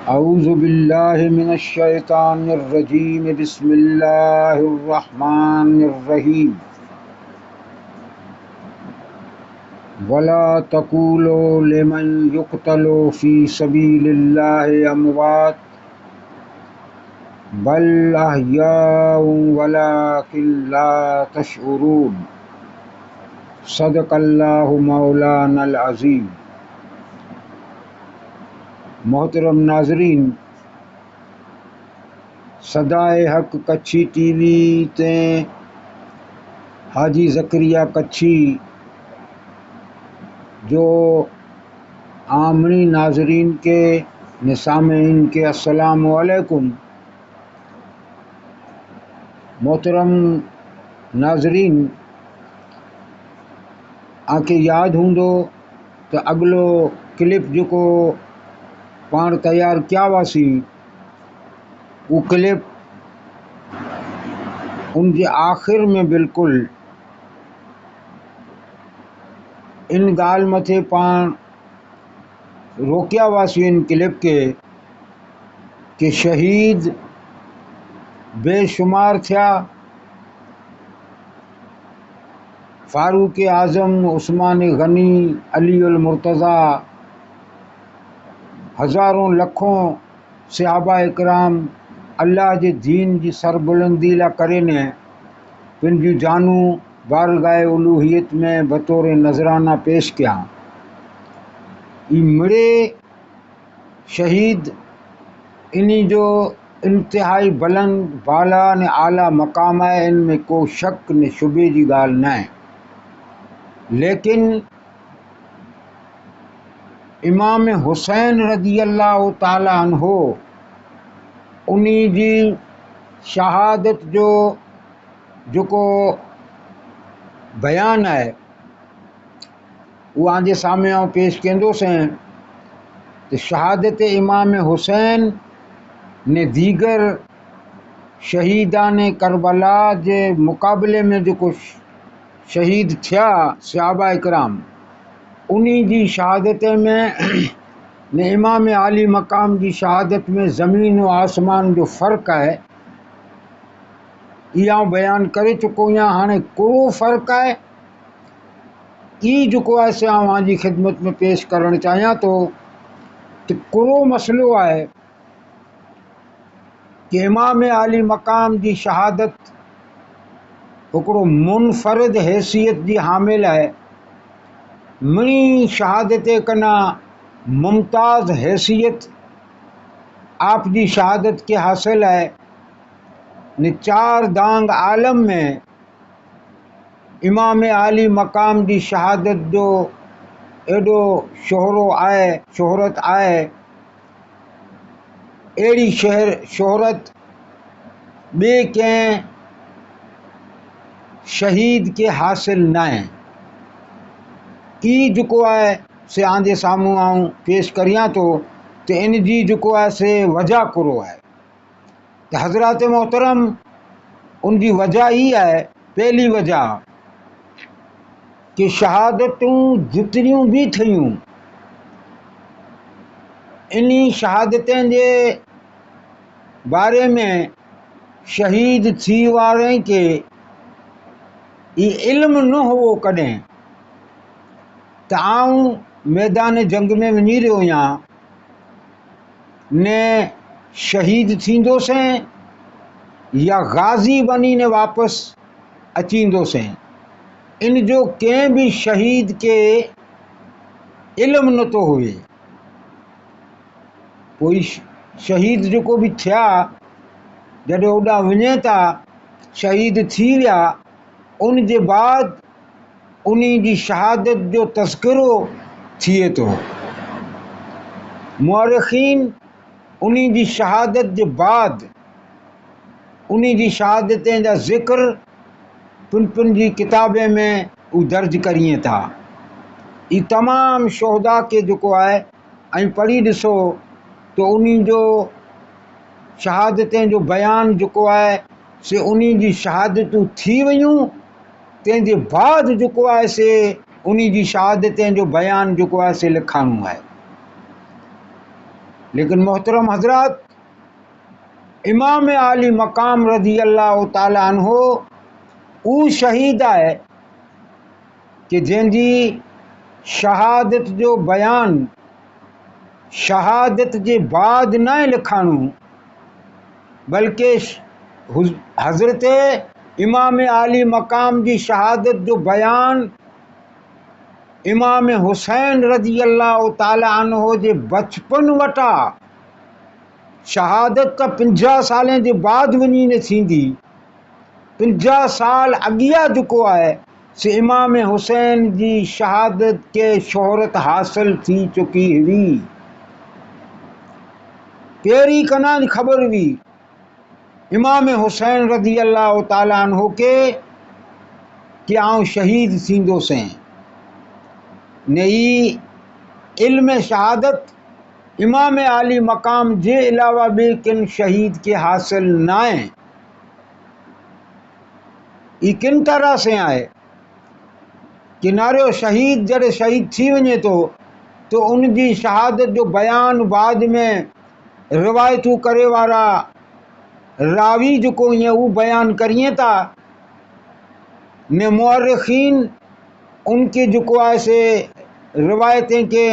औज़ु बिल्लाहि मिनश शैतानिर रजीम बिस्मिल्लाहिर रहमानिर रहीम। वला तक़ूलू लिमन युक़्तलू फ़ी सबीलिल्लाहि अमवात बल अहयाउन वलाकिन ला तशऊरून। सदक़ल्लाहु मौलानल अज़ीम। मोहतरम नाज़रीन, सदाए हक कच्छी टीवी ते हाजी ज़करिया कच्छी जो आमनी नाज़रीन के निसामीन के अस्सलामु अलैकुम। मोहतरम नाज़रीन, आके याद हूंदो तो अगलो क्लिप जो पाण तैयार किया वासी वो क्लिप उनके आखिर में बिल्कुल इन गाल मथे पाण रोकिया वासी इन क्लिप के कि शहीद बेशुमार थिया। फारूक आज़म, उस्मान गनी, अली उल मुर्तज़ा, हज़ारों लखों सहाबा इकराम अल्लाह जे दीन जी सरबुलंदी ला करे ने पंहिंजी जानू बारगाह उलूहियत में बतौर नजराना पेश किया। ई मिड़े शहीद इन्हीं जो इंतहाई बुलंद बाला ने आला मकाम है, इनमें को शक ने शुबे जी गाल न है। लेकिन इमाम हुसैन रज़ी अल्लाह ताला अन्हो उन्हीं जी शहादत जो बयान है वो आजे सामने आऊं पेश कंदुसि। तो शहादत इमाम हुसैन ने दीगर शहीदान करबला के मुकाबले में जो शहीद थिया सहाबा इकराम उन्हीं जी शहादत में ने इमाम आली मकाम की शहादत में ज़मीन और आसमान जो फ़र्क़ है इहा बयान करे चुको या हाणे को फ़र्क़ है ई जो है से आजी खिदमत में पेश करण चाहियां तो को मसलो है कि इमाम आली मकाम की शहादत हिकिड़ो मुनफरद हैसियत जी हामिल है। मिणी शहादत कना मुमताज़ हैसियत आप जी शहादत के हासिल है। ने चार दांग आलम में इमाम आली मकाम की शहादत जो एडो शोहरत आए एड़ी शोहरत बे के शहीद के हासिल न है। ई जो है से आंदे सामू आऊं पेश करियां तो इन जी जो है से वजह कुरो है। तो हजरत मोहतरम उनकी वजह ही है, पहली वजह कि शहादतूं जितनियूं भी थियूं इन्हीं शहादतें जे बारे में शहीद थी वारे के ये इल्म न हो कदें त आऊं मैदान जंग में वञी रहियो आहियां ने शहीद थींदोसीं या गाज़ी बनी ने वापस अचींदोसीं। इन जो कंहिं भी शहीद के इल्म न तो हुए। कोई शहीद जो भी थिया जॾहिं ओॾा वञे था शहीद थी विया उन जे बाद उन्हीं जी शहादत जो तज़किरो थिए तो। मुअर्रिख़ीन उन्हीं जी शहादत के बाद उन्हीं जी शहादतें जा ज़िक्र पिन जी किताबे में उ दर्ज करिए था। ये तमाम शोहदा के जो है ऐं पढ़ी ॾिसो तो उन्हीं जो शहादतें जो बयान जो है से उन्हीं जी शहादतूं थी वयूं तंहिंजे बाद जो है से उन्हीं जी शहादतें जो बयान जो है से लिखाणो है। लेकिन मोहतरम हजरात, इमाम आली मकाम रज़ी अल्लाह ताला अन्हो ऊ शहीद है कि जंहिंजी शहादत जो बयान शहादत जे बाद न लिखाणो, बल्कि हज़रत इमाम आली मकाम जी शहादत जो बयान इमाम हुसैन रज़ी अल्लाह ताला अन्हो जे बचपन वटा शहादत त 50 सालें जे बाद वञी न थींदी। 50 साल अॻियां जेको आहे से इमाम हुसैन जी शहादत के शोहरत हासिल थी चुकी हुई। पहिरीं कना ख़बर हुई इमाम हुसैन रज़ी अल्लाह ताला अन्हो के कि आउं शहीद थींदोसि। ने ई इल्म शहादत इमाम आली मकाम जे अलावा ॿिए किन शहीद के हासिल न आहे। ई किन तरह से आहे कि नारियो शहीद जॾहिं शहीद थी वञे थो तो उन जी शहादत जो बयान बाद में रिवायतूं करे वारा रावी जेको ईअं उहो बयान करिए था ने मुअर्रिखीन उनके जेको आहे से रिवायतें के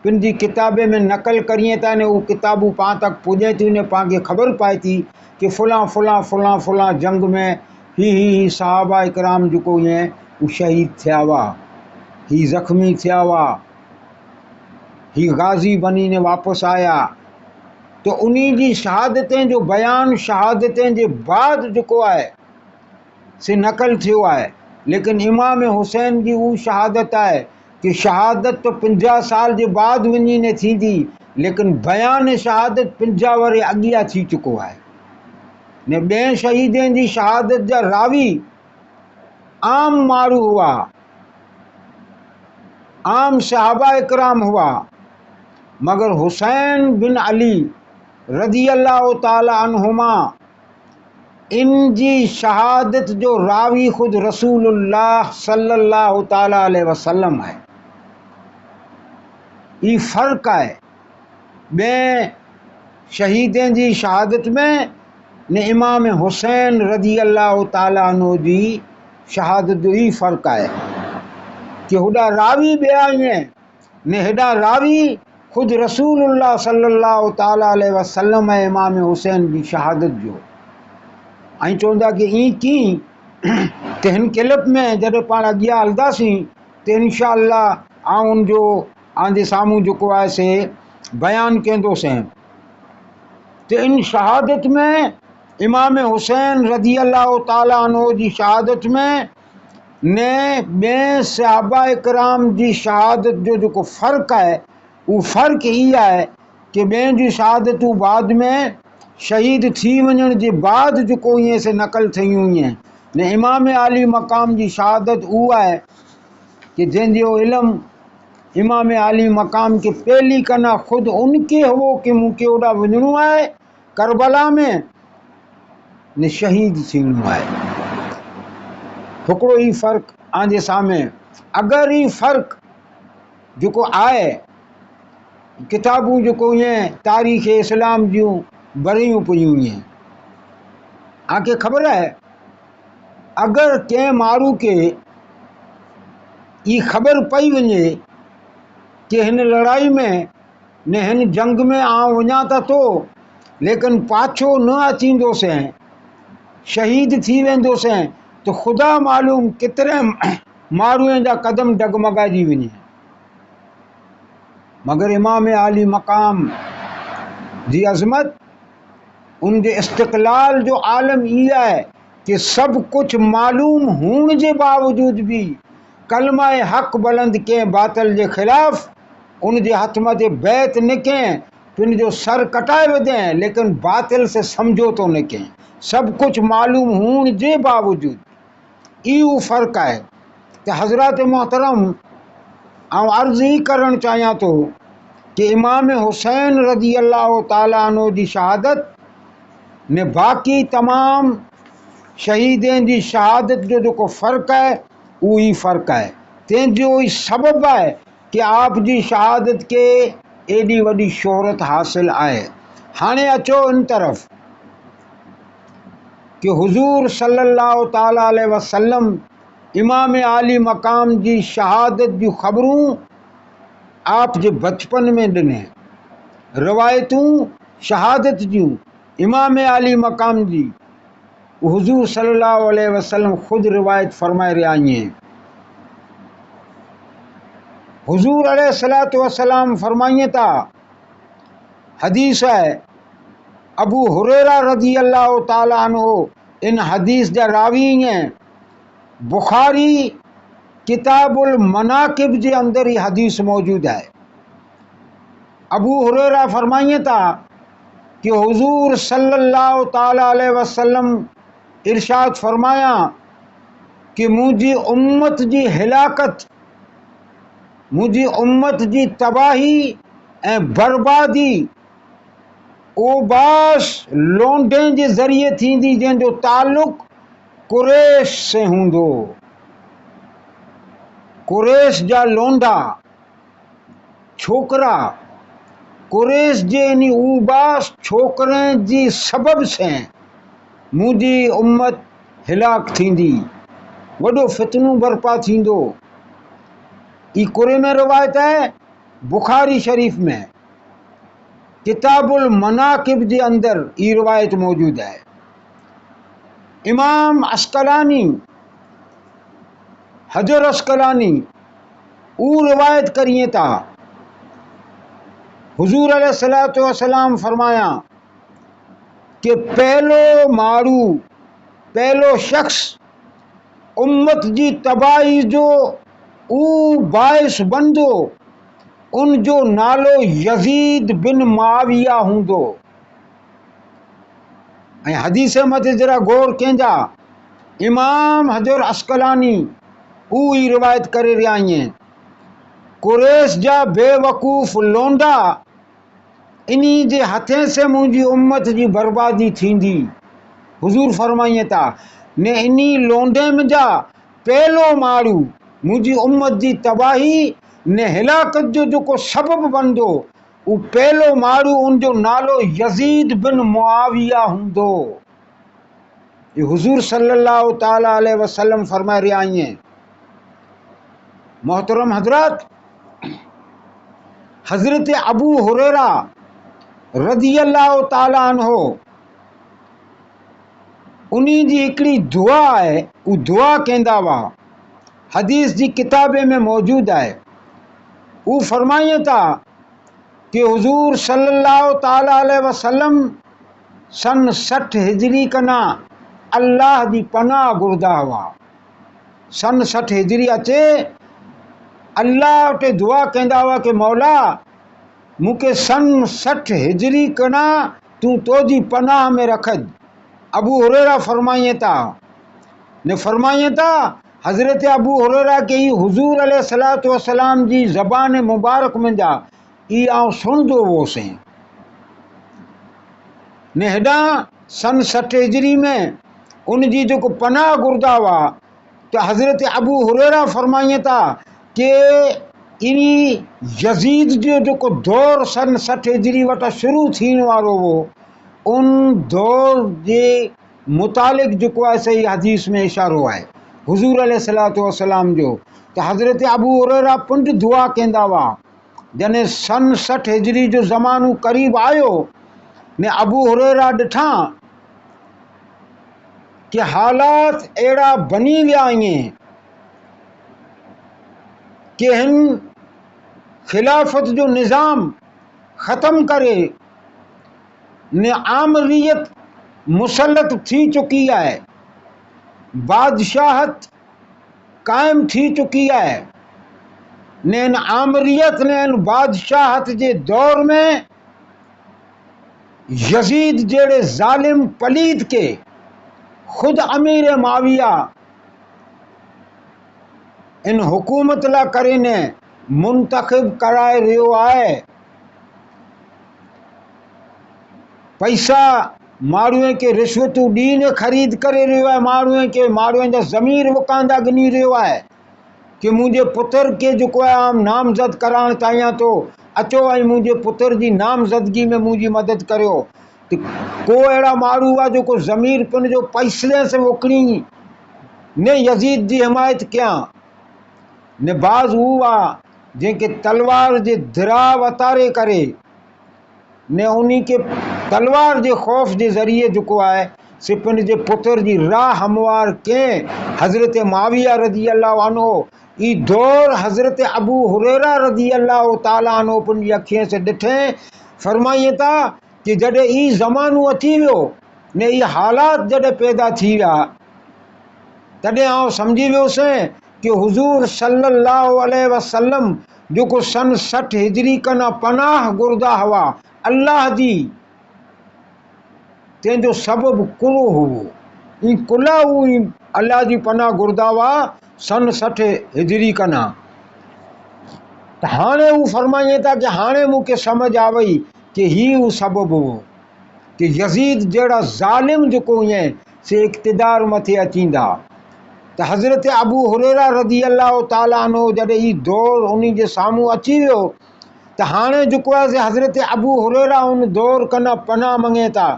पंहिंजी किताबे में नक़ल करिए था ने वो किताबूं पाण तक पुॼे थियूं ने पाण खे ख़बर पए थी कि फलां फलां फलां फलां जंग में ही सहाबा इकराम जेको ईअं वो शहीद थिया हुआ, ही ज़ख़्मी थिया हुआ, ही गाज़ी बनी ने वापसि आया। तो उन्ही जी शहादतें जो बयान शहादतें जे बाद जेको आहे से नक़ल थियो आहे। लेकिन इमाम हुसैन जी वो शहादत आहे कि शहादत तो 50 साल जे बाद वञी न थींदी, लेकिन बयान शहादत 50 वरे अॻियां थी चुको आहे। ने ॿिए शहीदनि जी शहादत जा रावी आम माण्हू हुआ, आम सहाबा इकराम हुआ, मगर हुसैन बिन अली रज़ी अल्लाह ताला अन्हुमा इन जी शहादत जो रावी खुद रसूलुल्लाह सल्लल्लाहु ताला अलैहि वसल्लम है। ये फ़र्क़ है ॿिए शहीदनि जी शहादत में ने इमाम हुसैन रज़ी अल्लाह ताला अन्हु जी शहादत जो ही फ़र्क़ है कि होॾा रावी ॿिया ईअं ने हेॾा रावी खुद रसूलुल्लाह सल्लल्लाहु ताला अलैहि वसल्लम है इमाम हुसैन जी शहादत जो। ऐं चवंदा कि ई कीअं त हिन क्लिप में जॾहिं पाण अॻियां हलंदासीं त इंशा अल्लाह आउं उनजो आंजे साम्हूं जेको आहे से बयान कंदोसि। तो इन शहादत में इमाम हुसैन रज़ी अल्लाह ताला अन्हु जी शहादत में ने ॿिए सहाबा इकराम जी शहादत जो जेको फ़र्क़ु आहे वो फ़र्क़ु ई आहे कि ॿियनि जी शहादतूं बाद में शहीद थी वञण जे बाद जेको ईअं से नक़ल थियूं ईअं ने इमाम आली मकाम जी शहादत उहा आहे कि जंहिंजो इल्मु इमाम आली मकाम के पहली कना खुद उनके हो कि मूंखे ओॾा वञिणो आहे करबला में ने शहीद थीणो आहे। हिकिड़ो ई फ़र्क़ु आंजे साम्हूं। अगरि ही फ़र्क़ु जेको आहे किताबूं जेको ईअं तारीख़ इस्लाम जूं भरियूं पियूं ईअं आंखे ख़बर आहे अगरि कंहिं माण्हू खे ई ख़बर पई वञे कि हिन लड़ाई में ने हिन जंग में आउं वञा त थो लेकिन पाछो न अचींदोसि शहीद थी वेंदोसि तो ख़ुदा मालूम केतिरे माण्हुनि जा क़दम डगमगाइजी वञे। मगर इमाम आली मकाम जी अज़मत उनके इस्तिक़लाल जो आलम इहा है कि सब कुछ मालूम होने के बावजूद भी कलमा हक़ बुलंद के बातिल के खिलाफ उनके हथ मथे बैत न कें पिन जो सर कटाए वधें लेकिन बातिल से समझौतो न कें। सब कुछ मालूम होने के बावजूद इहो फ़र्क़ु है। तो हज़रत मोहतरम आउं अर्ज़ ही करण चाहियां तो कि इमाम हुसैन रज़ी अल्लाह ताला अन्हु जी शहादत ने बाक़ी तमाम शहीदनि जी शहादत जो जेको फ़र्क़ु है उहो ई फ़र्क़ु है। तंहिंजो ई सबबु आहे कि आप जी शहादत के एडी वडी शोहरत हासिल आए। हाने अचो इन तरफ कि हुजूर सल्लल्लाहु ताला अलैहि वसल्लम इमाम आली मकाम जी शहादत जी ख़बरूं आप जे बचपन में ॾिने। रवायतूं शहादत जूं इमाम आली मकाम जी हुजूर सल्लल्लाहु अलैहि वसल्लम खुद रिवायत फरमाए रहा आहिनि। हुजूर अलैहिस्सलातु वस्सलाम फरमाइए था, हदीस है अबू हुरैरा रज़ी अल्लाह ताला अन्हु इन हदीस जा रावी हैं। बुखारी किताबुल मनाकिब जे अंदर ही हदीस मौजूद है। अबू हुरैरा फरमाइए था कि हुजूर सल्लल्लाहु ताला अलैहि वसल्लम इरशाद फरमाया कि मुझी उम्मत जी हिलाकत, मुझी उम्मत जी तबाही ए बर्बादी ओबास लोंडे जे ज़रिए थींदी जंहिंजो ताल्लुक कुरैश से हूंदो। कुरैश जा लोंडा छोकरा कुरैश जे इन उबास छोकरनि जी सबब से मुंहिंजी उम्मत हिलाक थींदी, वॾो फितनो बर्पा थींदो। ई कुरे में रिवायत है, बुखारी शरीफ में किताबुल मनाकिब जे अंदर ई रिवायत मौजूद है। इमाम अस्कलानी हजर अस्कलानी ऊ रिवायत करिए था, हुजूर अलैहिस्सलातु वस्सलाम फरमाया कि पहलो मारू, पहलो शख्स उम्मत जी तबाही जो ऊ बाइस बंदो उन जो नालो यजीद बिन मुआविया हूंदो। ऐं हदीस मथे जरा गौर कंजा, इमाम हजर अस्कलानी ऊ ही रिवायत करे रहा आहिनि। कुरैश जा बेवकूफ़ लोंडा इन्ही जे हथे से मुंहिंजी उम्मत जी बर्बादी थींदी। हुजूर फरमाइए था ने इन्ही लोंडे में जा पहलो मारू मुंहिंजी उम्मत जी तबाही ने हिलाकत जो जेको सबब बंदो उ पहलो मारू उन जो नालो यजीद बिन मुआविया हूंदो। ये हुजूर सल्लल्लाहु ताला अलैहि वसल्लम फरमाए रहा आहिनि। मोहतरम हजरत, हजरत अबू हुरैरा रज़ी अल्लाह ताला अन्हो उन्ही जी हिकिड़ी दुआ है, उ दुआ कहंदा हुआ, हदीस जी किताबे में मौजूद है। उ फरमाइए था कि हुजूर सल्लल्लाहु ताला अलैहि वसल्लम सन 60 हिजरी कना अल्लाह जी पनाह घुरदा हुआ। सन 60 हिजरी अचे अल्लाह ते दुआ कहंदा हुआ कि मौला मूंखे सन 60 हिजरी कना तू तोजी पनाह में रखद। अबू हुरैरा फरमाइए था ने फरमाइए था हजरत अबू हुरैरा के ही हुजूर अलैहिस्सलातु वस्सलाम जी ज़बान मुबारक में जा ई आउं सुनदो हुओसीं। ने हेॾा सन 60 हिजरी में उन जी जेको पनाह घुरदा हुआ त हजरत अबू हुरैरा फरमाइए था कि इन्ही यजीद जो जेको दौर सन 60 हिजरी वटा शुरू थियण वारो हो उन दौर जे मुतालिक जेको आहे सही हदीस में इशारो आहे हुजूर अलैहिस्सलातु वस्सलाम जो। त हजरत अबू हुरैरा पुंड दुआ कहंदा हुआ जने सन 60 हिजरी जो ज़मानो करीब आयो ने अबू हुरैरा ॾिठा कि हालात अहिड़ा बनी विया आहिनि कि हिन खिलाफत जो निज़ाम ख़त्म करे ने आमरीयत मुसलत थी चुकी है, बादशाहत कायम थी चुकी है। ने इन आमरीयत ने इन बादशाहत जे दौर में यजीद जेड़े जालिम पलीद के खुद अमीर माविया इन हुकूमत ला करे ने मुंतखब कराए रहियो आहे। पैसा माण्हूअ खे रिश्वतूं ॾीन ख़रीद करे रहियो आहे, माण्हूअ जा ज़मीर विकांदा गिनी रहियो आहे कि मुंहिंजे पुत्र खे जेको आहे आम नामज़द कराइण चाहियां थो अचो ऐं मुंहिंजे पुत्र जी नामज़दगी में मुंहिंजी मदद करियो। त को अहिड़ा माण्हू हुआ जेको ज़मीर पिन जो पैसले से मोकिली ने यज़ीद जी हिमायत कयां, ने बाज़ हू हुआ जंहिंखे तलवार जे धिरा वतारे करे ने उन्ही के तलवार जे ख़ौफ़ जे ज़रिए जेको आहे से पंहिंजे पुत्र जी राह हमवार कंहिं हज़रत माविया रज़ी अल्लाह अन्हो। ई दौर हज़रत अबू हुरैरा रज़ी अल्लाह ताला अन्हो पंहिंजी अखियुनि से ॾिठे। फरमाइनि था कि जॾहिं ई ज़मानो अची वियो ने ई हालात जॾहिं पैदा थी विया, तॾहिं आउं सम्झी वियोसीं कि हुज़ूर सल्लल्लाहु अलैहि वसल्लम जेको सन 60 हिजरी कना पनाह घुरदा हुआ अल्लाह जी, तंहिंजो सबबु कुलो हुओ। ई कुला हू अल्लाह जी पनाह घुरदा हुआ सन 60 हिजरी कना। त हाणे हू फरमाइनि था कि हाणे मूंखे सम्झ आ वई कि ही हू सबबु हुओ कि यज़ीद जहिड़ा ज़ालिम जेको ईअं से इक़्तिदार मथे अचींदा। त हज़रत अबू हुरैरा रज़ी अल्लाह ताला अन्हो जॾहिं ई दौर उन्ही जे साम्हूं अची वियो, त हाणे जेको आहे से हज़रत अबू हुरैरा उन दौर कना पनाह मङे था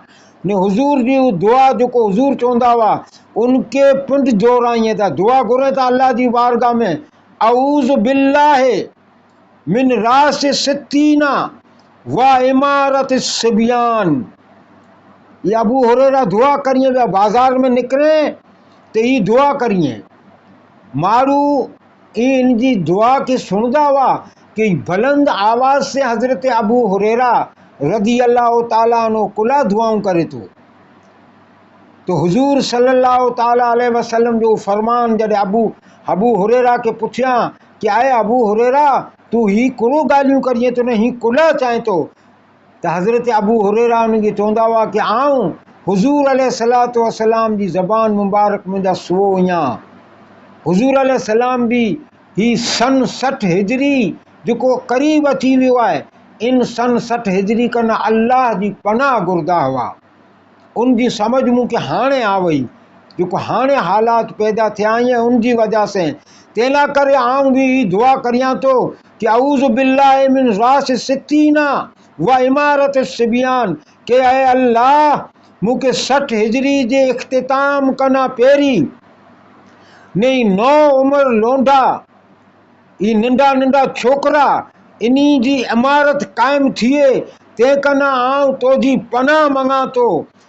ने हुज़ूर जी हू दुआ जेको हुज़ूर चवंदा हुआ उनके पिंड दोहराइनि था, दुआ घुरे था अल्लाह जी बारगाह में, अऊज़ु बिल्लाहि मिन रास सित्तीना व इमारत सिबियान। ये अबू हुरैरा दुआ करिए पिया, बाज़ार में निकिरे तो ये दुआ करिए। मारू इन जी दुआ की सुनदा हुआ कि बुलंद आवाज़ से हज़रत अबू हुरैरा रज़ी अल्लाह ताला अन्हो कुला दुआऊं करे तो। तो हुज़ूर सल्लल्लाहु ताला अलैहि वसल्लम जो फरमान जॾहिं अबू हुरैरा के पुछिया कि आए अबू हुरैरा तू ही कुलो ॻाल्हियूं करिए तो न ही कुला चाहे तो, त हज़रत अबू हुरैरा उनखे चवंदा हुआ कि आऊं हुज़ूर अलैहिस्सलातु वस्सलाम जी ज़बान मुबारक मुंहिंजा सुओ इयां। हुज़ूर अलैहिस्सलाम भी ही सन 60 हिजरी जेको क़रीब अची वियो आहे, इन सन 60 हिजरी कना अल्लाह जी पनाह घुरदा हुआ। उन जी समझ मूंखे हाणे आ वई जेको हाणे हालात पैदा थिया आहिनि उन जी वजह से। तंहिं लाइ करे आऊं भी ही दुआ करियां तो कि अऊज़ु बिल्लाहि मिन रास सित्तीना व इमारत सिबियान के ऐं अल्लाह मूंखे 60 हिजरी जे इख़्तिताम कना पहिरीं ने नौ उमिरि लोंढा ई नंढा नंढा छोकिरा इन्ही जी इमारत क़ाइमु थिए तंहिं कना आऊं तोजी पनाह मङा तो।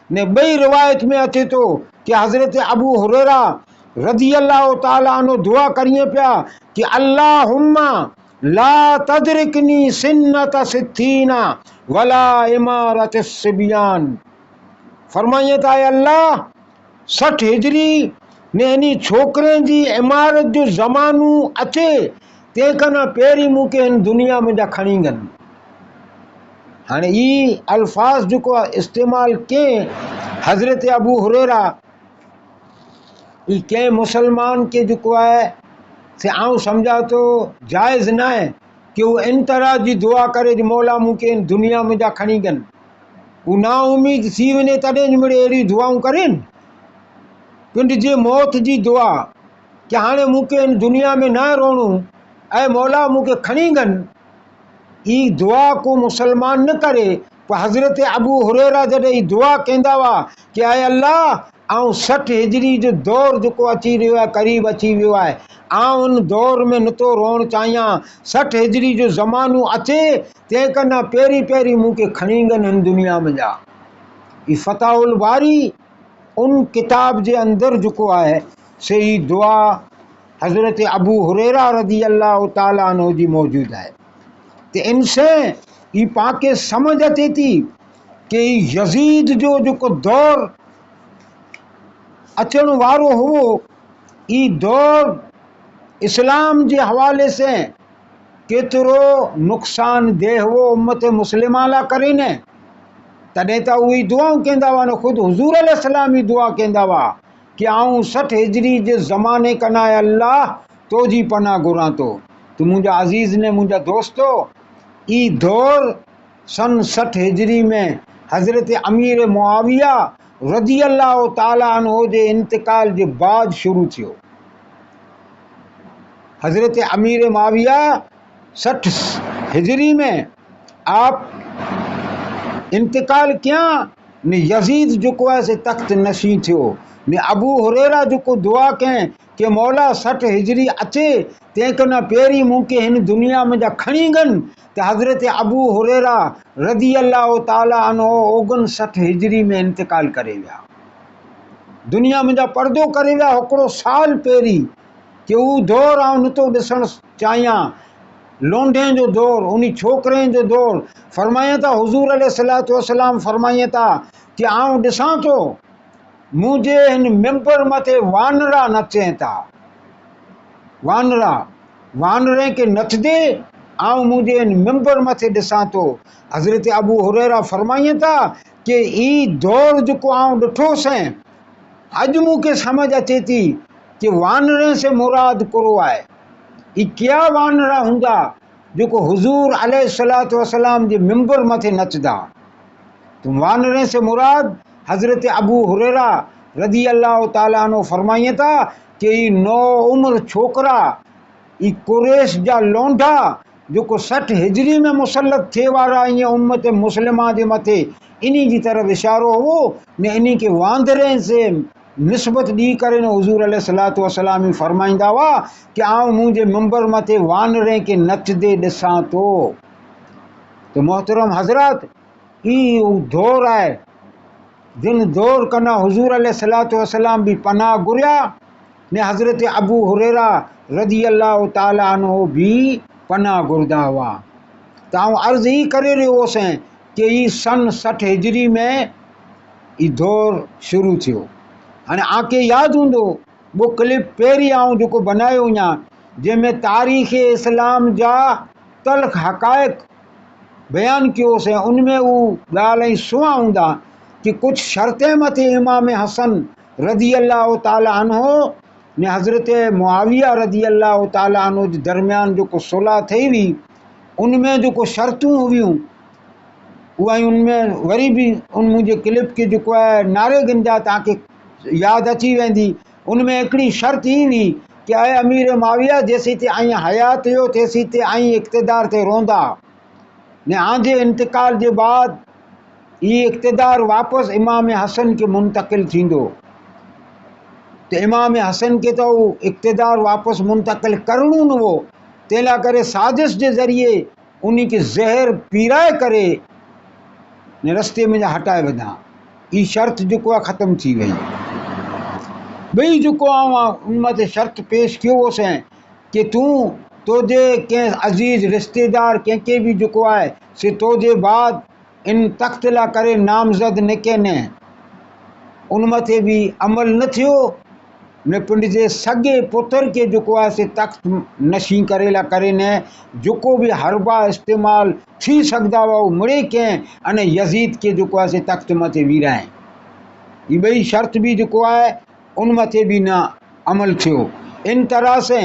ने ॿई रिवायत में अचे तो कि हज़रत अबू हुरैरा रज़ी अल्लाह ताला अन्हो दुआ करिए पिया कि अल्लाहुम्मा ला तदरिकनी सिन्नत सित्तीना वला इमारत सिबियान। फरमाइए था अल्लाह 60 हिजरी ने इन्ही छोकिरे जी इमारत जो ज़मानो अचे तंहिं खां पहिरीं मूंखे हिन दुनिया में जा खणी गन। हाणे ई अल्फाज़ जेको इस्तेमालु कयईं हज़रत अबू हुरैरा, ई कंहिं मुसलमान के जेको आहे से आऊं सम्झा तो जाइज़ न आहे कि वो इन तरह जी दुआ करे कि मौला मूंखे इन दुनिया में जा खणी गन। वो ना उम्मीद थी वञे तॾहिं मिड़े अहिड़ी दुआऊं करेनि। पिंड जे मौत जी दुआ कि हाणे मूंखे इन दुनिया में न रोणो ऐं मौला मूंखे खणी गन, ई दुआ को मुसलमान न करे। पर हज़रत अबू हुरैरा जॾहिं ई दुआ कंदा हुआ कि आए अल्लाह आऊं 60 हिजरी जो दौर जेको अची रहियो आहे क़रीब अची वियो आहे, आऊं उन दौर में नथो रोअणु चाहियां। 60 हिजरी जो ज़मानो अचे तंहिं खां पहिरीं पहिरीं मूंखे खणी गन हिन दुनिया में जा। ई फताहुल बारी उन किताब जे अंदरि जेको आहे से ही दुआ हज़रत अबू हुरैरा रज़ी अल्लाह ताला अन्हो जी मौजूद आहे। तो इनसे ये पाके समझ अचे थी कि यज़ीद जो जेको दौर अचण वारो हुओ, ई दौर इस्लाम जे हवाले से केतिरो नुक़सानदेह हुओ उम्मत मुस्लिमा लाइ करे न। तॾहिं त उहे दुआऊं कंदा हुआ, न ख़ुदि हुज़ूर अलैहिस्सलाम ई दुआ कंदा हुआ कि आऊं 60 हिजरी जे ज़माने कना अल्लाह तो जी पनाह घुरां तो। तो मुंहिंजा अज़ीज़ ने मुंहिंजा दोस्तो, ई दौर सन 60 हिजरी में हज़रत अमीर मुआविया रज़ी अल्लाह ताला अन्हो जे इंतकाल जे बाद शुरू थियो। हज़रत अमीर मुआविया 60 हिजरी में आप इंतकाल कयां ने यजीद जेको आहे से तख्त नशी थियो ने अबू हुरैरा जेको दुआ कयं कि मौला 60 हिजरी अचे तंहिंखां पहिरीं मूंखे हिन दुनिया में जा खणी गन त हज़रत अबू हुरैरा रदी अल्लाह ताला अन्हो 59 हिजरी में इंतकाल करे विया, दुनिया में जा पर्दो करे विया हिकिड़ो साल पहिरीं कि उहो दौर आउं नथो ॾिसणु चाहियां, लोंढे जो दौर, उन छोकिरे जो दौर। फरमाइनि था हुज़ूर अलैहिस्सलातु वस्सलाम फरमाइनि था कि आउं ॾिसां थो मुंहिंजे हिन मिंबर मथे वानरा नचनि था, वानरे खे नचदे आउं मुंहिंजे हिन मिंबर मथे ॾिसां थो। हज़रत अबू हुरैरा फरमाइनि था कि ई दौर जेको आउं ॾिठोसीं अॼु मूंखे समझ अचे थी कि वानरे से मुराद कहिड़ो आहे। ई कया वानरा हूंदा जेको हुज़ूर अलैहिस्सलातु वस्सलाम जे मिंबर मथे नचदा। तो वानरे से मुराद हज़रत अबू हुरैरा रदी अल्लाह ताला अन्हु फरमाइनि था कि ई नौ उम्र छोकरा ई कुरैश जा लोंढा जेको 60 हिजरी में मुसलत थिए वारा ईअं उम्मत मुस्लिमा जे मथे इन्ही जी तरफ़ इशारो हो ने इन्ही के वांदरे से निस्बत दी करे न हुज़ूर अलैहिस्सलातु वस्सलाम ही फरमाईंदा हुआ कि आउं मुंहिंजे मिंबर मथे वानरे के नचदे ॾिसां थो। तो मोहतरम हज़रत ई दौर आहे जिन दौर कना हुज़ूर अलैहिस्सलातु वस्सलाम भी पनाह घुरिया ने हज़रत अबू हुरैरा रदी अल्लाह ताला अन्हु भी पनाह घुरदा हुआ। त आउं अर्ज़ ई करे रहियो हुअसि कि ई सन 60 हिजरी में ई दौर शुरू थियो। हाणे आके यादि हूंदो वो क्लिप पहिरीं आउं जेको बनायो हुयां जंहिंमें तारीख़ इस्लाम जा तल्ख़ हक़ाइक़ बयान कयोसीं, उनमें उहो ॻाल्हि ऐं सुआ हूंदा कि कुछ शर्तें मथे इमाम हसन रदी अल्लाह ताला अन्हो ने हज़रत मुआविया रदी अल्लाह ताला अन्हो जे दरमियान जेको सुलह थी हुई उनमें जेको शर्तूं हुयूं उहा उनमें वरी भी उन मुंहिंजे क्लिप खे जेको आहे नारे गिंदा तव्हांखे यादि अची वेंदी। उनमें हिकिड़ी शर्त ई हुई कि आए अमीर मुआविया जेसीं ते आई हयात हुयो तेसीं ते आई इक़्तिदार ते रहंदा ने आंजे इंतकाल जे बाद ये इक़्तिदार वापस इमाम हसन के मुंतकिल थींदो। तो इमाम हसन के तो इक़्तिदार वापस मुंतकिल करणो न हो, तंहिं लाइ करे साजिश जे ज़रिए उन्हीं के ज़हर पीराए करे ने रस्ते में हटाए वञा। ई शर्त जेको आहे ख़त्म थी वई। ॿई जेको उन मथे शर्त पेश कयो हुअसि कि तूं तोजे कंहिं अज़ीज़ रिश्तेदार कंहिंखे भी जेको आहे से तोजे बाद इन तख़्त लाइ करे नामज़द न कनि। उन मथे भी अमल न थियो ने पंहिंजे सॻे पुत्र के जेको आहे से तख़्त नशी करे लाइ करे न जेको भी हरबा इस्तेमाल थी सघंदा हुआ उहो मिड़े कंहिं अने यज़ीद के जेको आहे से तख़्त मथे वीराए। ये ॿई शर्त भी जेको आहे उन मथे भी न अमल थियो। इन तरह से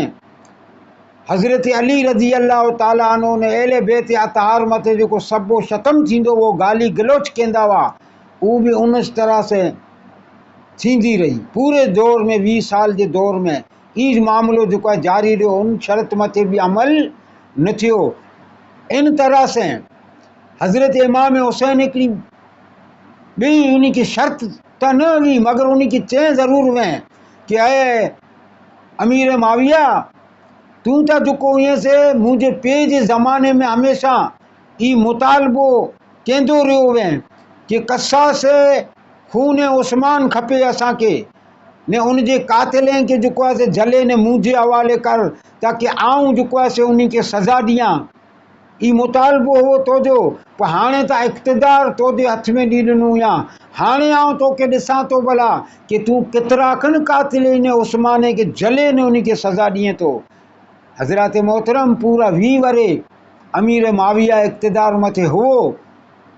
हज़रत अली रदी अल्लाह ताला अन्हो ने अहले बैत अतहार मथे जेको सभो शतम थींदो वो गाली गलोच कंदा हुआ वो भी उन तरह से थींदी रही। पूरे दौर में 20 साल जे दौर में ई मामलो जेको आहे जारी रहियो, उन शर्त मथे भी अमल न थियो। इन तरह से हज़रत इमाम हुसैन हिकिड़ी ॿी उन की शर्त त न हुई मगर उन की चए ज़रूर हुए कि आए अमीर माविया तू तो जेको ईअं से मुंहिंजे पीउ जे ज़माने में हमेशा ई मुतालबो कंदो रहियो हुए कि कसास खून उस्मान खपे असांखे ने उन जे कातिले खे जेको आहे से जले ने मुंहिंजे हवाले कर ताकि आऊं जेको आहे से उन खे सज़ा ॾियां। ई मुतालबो हो तोजो, पर हाणे त इक़्तिदार तोजे हथ में ॾी ॾिनो या हाणे आऊं तोखे ॾिसां थो भला कि तूं केतिरा खनि कातिल इन उस्मान खे जले ने उन खे सज़ा ॾिए थो। हज़रत मोहतरम पूरा 20 वरे अमीर माविया इक़्तिदार मथे हो।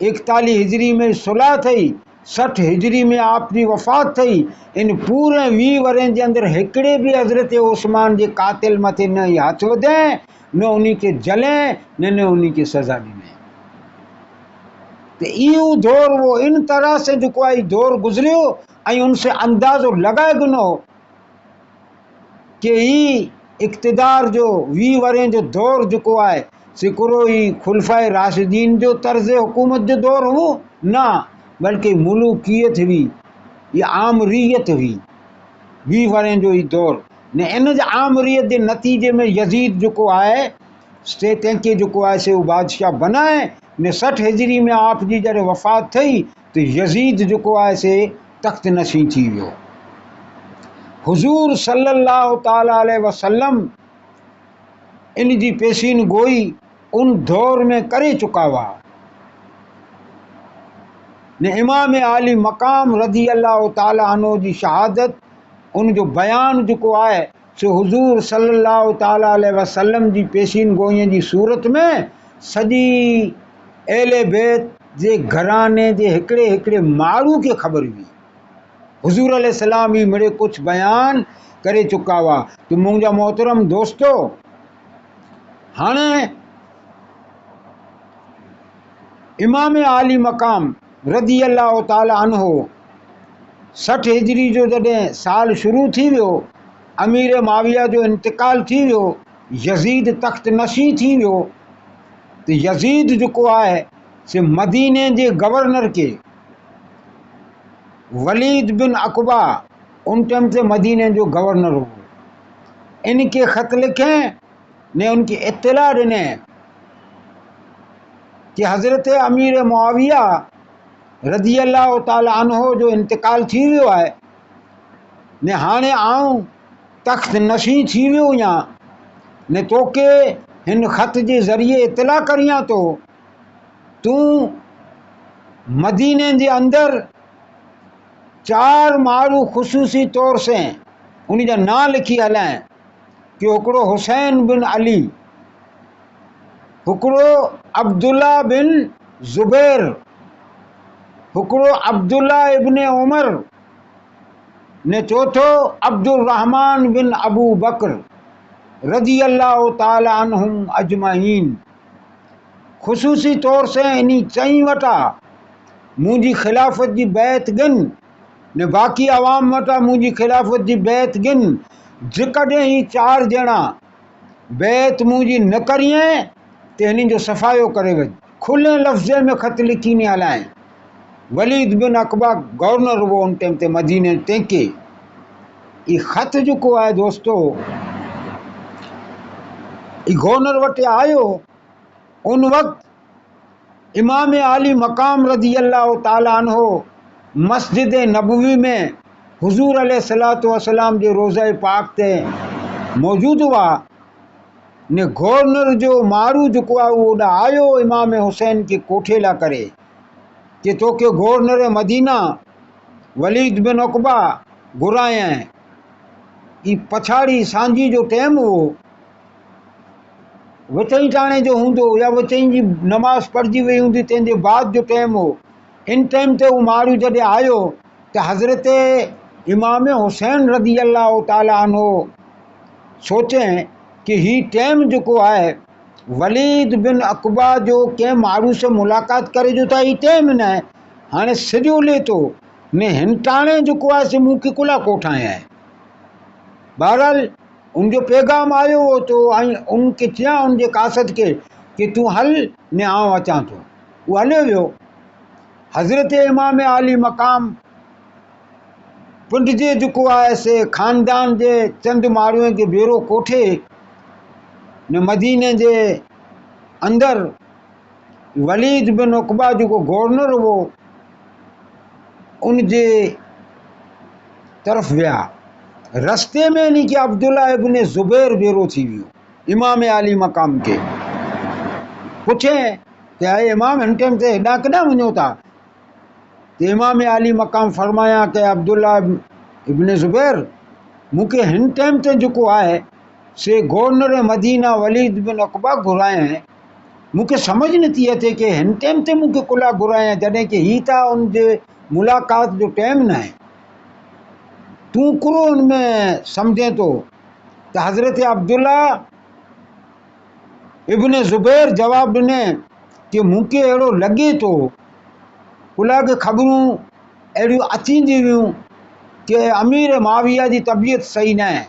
41 हिजरी में सुलह थी, 60 हिजरी में आपकी वफ़ात थी। इन पूरे 20 वरनि जे अंदरि हिकिड़े भी हज़रत उस्मान जे कातिल मथे न ई हथ वधाए न उन्हीं के जले न उन्हीं के सज़ा ॾिने। तो इहो दौर वो इन तरह से जेको आहे दौर गुज़रियो ऐं उनसे अंदाज़ो लगाए गिनो कि ही इक़्तिदार जो 20 वरे जो दौर जेको आहे सिकुरो ई खुलफाए राशिदीन जो तर्ज़ हुकूमत जो दौर हो ना, बल्कि मुलूकियत हुई, ये आमरीयत हुई 20 वरें जो ई दौर ने। इन जे आमरीयत जे नतीजे में यजीद जो आहे से तंहिंखे जो आहे से वो बादशाह बनाए ने। 60 हिजरी में आप जी जॾहिं वफ़ात थी तो यजीद जो आहे से तख्त नशी थी वियो। हुजूर सल्लल्लाहु ताला अलैहि वसल्लम इन जी पेशीन गोई उन दौर में करे चुका हुआ ने। इमाम आली मकाम रज़ी अल्लाह ताला अन्हु जी शहादत उन जो बयान जो आहे सो हुजूर सल्लल्लाहु ताला अलैहि वसल्लम जी पेशीन गोईअ जी सूरत में सॼी अहले बैत जे घराने जे हिकिड़े हिकिड़े माण्हू खे ख़बर हुई। हुजूर अलैहिस्सलाम ही मिड़े कुछ बयान करे चुका हुआ। तो मुंहिंजा मोहतरम दोस्तो, हाणे इमाम आली मकाम रज़ी अल्लाह ताला अन्हु 60 हिजरी जो जॾहिं साल शुरू थी वियो, अमीर माविया जो इंतकाल थी वियो, यजीद तख्त नशी थी वियो, तो यजीद जो आहे से मदीने जे गवर्नर के वलीद बिन अकबा उन टाइम ते मदीने जो गवर्नर हो, इनके ख़त लिखें ने उनकी इत्तला ॾिने कि हज़रत अमीर मुआविया रज़ी अल्लाह ताला अन्हु जो इंतकाल थी वियो आहे ने। हाणे आऊं तख्त नशी थी वियो आहियां ने, तोखे हिन ख़त जे ज़रिए इत्तला करियां तो तूं मदीने जे अंदर 4 माण्हू ख़ुसूसी तौर से उन जा नाम लिखी हलाएं कि हिकिड़ो हुसैन बिन अली, हिकिड़ो अब्दुल्ला बिन ज़ुबैर, हिकिड़ो अब्दुल्ला इब्ने उमर ने, चौथो अब्दुल रहमान बिन अबू बकर रज़ी अल्लाह ताला अन्हुम अजमाइन। ख़ुसूसी तौर से इन्ही चई वटा मुंहिंजी खिलाफ़त जी बैत गिन ने, बाक़ी आवाम वटा मुंहिंजी खिलाफ़त जी बैत गिन। जेकॾहिं ही 4 ॼणा बैत मुंहिंजी न करिए तो हिन जो सफ़ायो करे वञ। खुले लफ़्ज़े में ख़त लिखी ने हलाएं। वलीद बिन अकबा गवर्नर हुओ उन टाइम ते मदीने, तंहिंखे ई ख़त जो आहे दोस्तो ई गवर्नर वटि आयो। उन वक़्त इमाम आली मकाम रज़ी अल्लाह ताला अन्हु मस्जिद नबवी में हुजूर अलैहिस्सलातु वस्सलाम जे रोज़ा पाक ते मौजूद हुआ ने। गवर्नर जो मारू जो आहे उहो ओॾा आयो इमाम हुसैन के कोठे ला करे कि तोखे गवर्नर मदीना वलीद बिन अकबा घुरायं। ई पछाड़ी सांझी जो टाइम हो, विचई टाणे जो हूंदो या विचई जी नमाज़ पढ़जी वई हूंदी, तंहिंजे बाद जो टाइम हो। इन टाइम ते उहो माण्हू जॾहिं आयो त हज़रत इमाम हुसैन रज़ी अल्लाह ताला अन्हु सोचें कि ही टाइम जो आहे वलीद बिन अकबा जो कंहिं माण्हू से मुलाक़ात करे जो था, ही टाइम न आहे। हाणे सिॼो ले थो ने, हिन टाणे जो आहे से मूंखे कुला कोठाया आहे। बहरहाल उनजो पैगाम आयो हो तो उनके चया उनके कासद के कि तू हल ने आऊं अचां थो। वो हलियो वियो। हज़रत इमाम आली मकाम पिंड जे जो आहे से ख़ानदान जे चंद माण्हुनि के भेरो कोठे ने मदीने जे अंदर वलीद बिन उक़बा जो गवर्नर हो उन जे तरफ विया। रस्ते में नी कि अब्दुल्ला इब्ने ज़ुबैर भेरो थी वियो। इमाम आली मकाम के पुछे कि आए इमाम हिन टाइम ते हेॾां केॾां वञो था? तो इमाम आली मकाम फरमाया कि अब्दुल्ला इब्ने ज़ुबैर मूंखे हिन टाइम ते जो आहे से गवर्नर मदीना वलीद बिन उक़बा घुराएं। मूंखे समझ नथी अचे कि हिन टाइम ते मूंखे कुला घुराएं जॾहिं कि ही था उन जे मुलाक़ात जो टाइम न आहे। तूं कुरो उनमें समझे तो? तो हज़रत अब्दुल्ला इब्ने ज़ुबैर जवाब ॾिने कि मूंखे अहिड़ो लॻे थो कुला खे ख़बरूं अहिड़ियूं अची वियूं कि अमीर माविया जी तबीयत सही न आहे।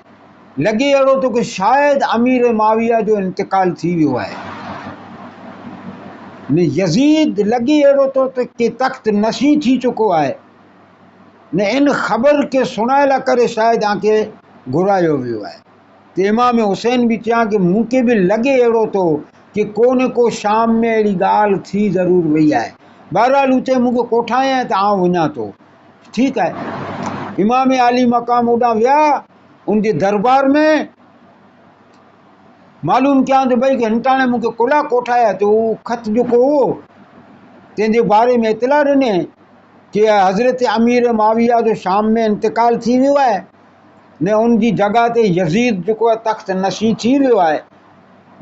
लॻे अहिड़ो थो कि शायदि अमीर माविया जो इंतकाल थी वियो आहे। ने यज़ीद लॻी अहिड़ो तो कि तख़्त नशी थी चुको आहे ने इन ख़बर के सुणाए ला करे शायदि आके घुरायो वियो आहे। त इमाम हुसैन बि चयां कि मूंखे बि लॻे अहिड़ो तो कि को न को शाम में अहिड़ी ॻाल्हि थी ज़रूरु वई आहे। बहरहाल उते मूंखे कोठायां त आउं वञा थो। ठीकु आहे। इमाम आली मक़ाम होॾां विया उनजे दरबार में मालूम कयां त भई हिनटाणे मूंखे कुला कोठाया त उहो ख़त जेको हो तंहिंजे बारे में इतला ॾिने कि हज़रत अमीर माविया जो शाम में इंतकाल थी वियो आहे ने उनजी जॻह ते यज़ीद जेको आहे तख़्त नशी थी वियो आहे